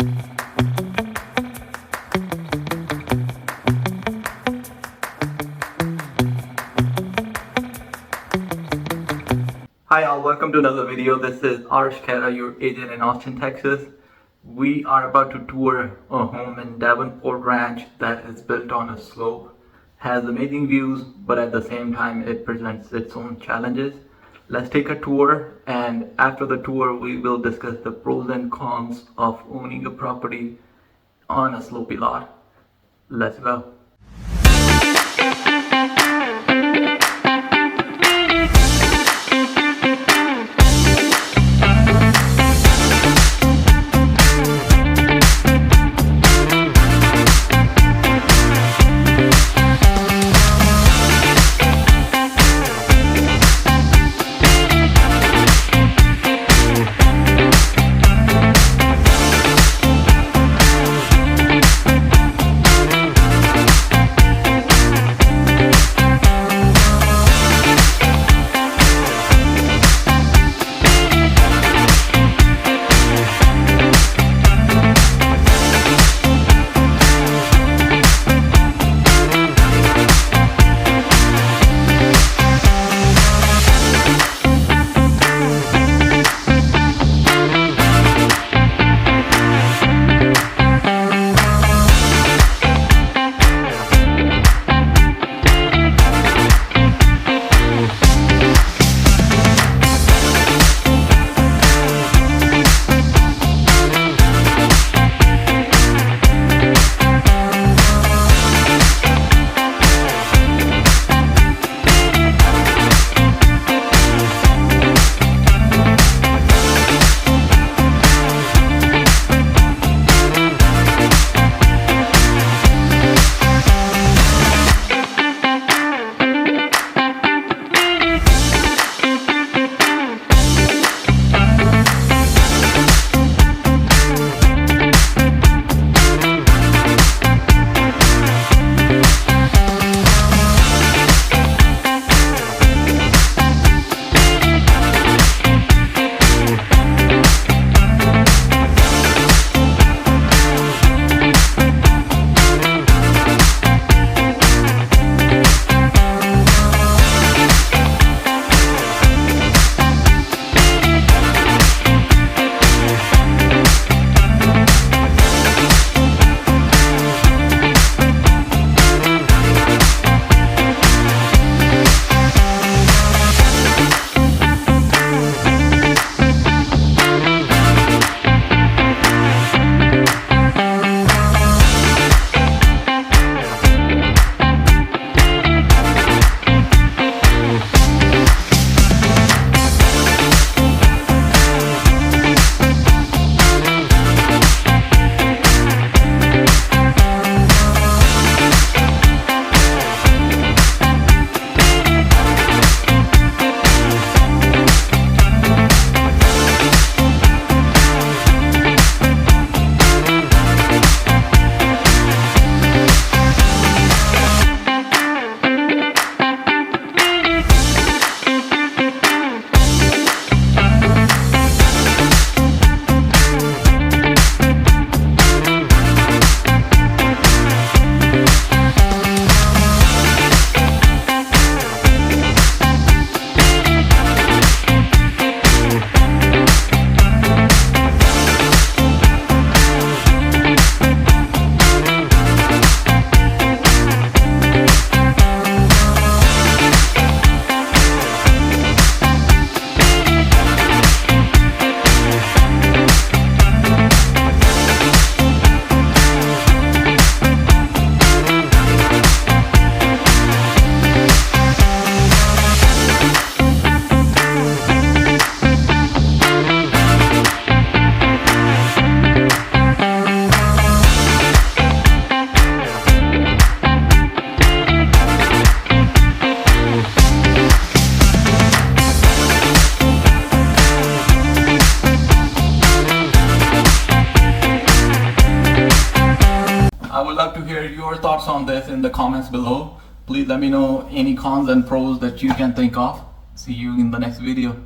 Hi all, welcome to another video. This is Arsh, your agent in Austin, Texas. We are about to tour a home in Davenport Ranch that is built on a slope, has amazing views, but at the same time it presents its own challenges. Let's take a tour, and after the tour we will discuss the pros and cons of owning a property on a slopey lot. Let's go. Your thoughts on this in the comments below. Please let me know any cons and pros that you can think of. See you in the next video.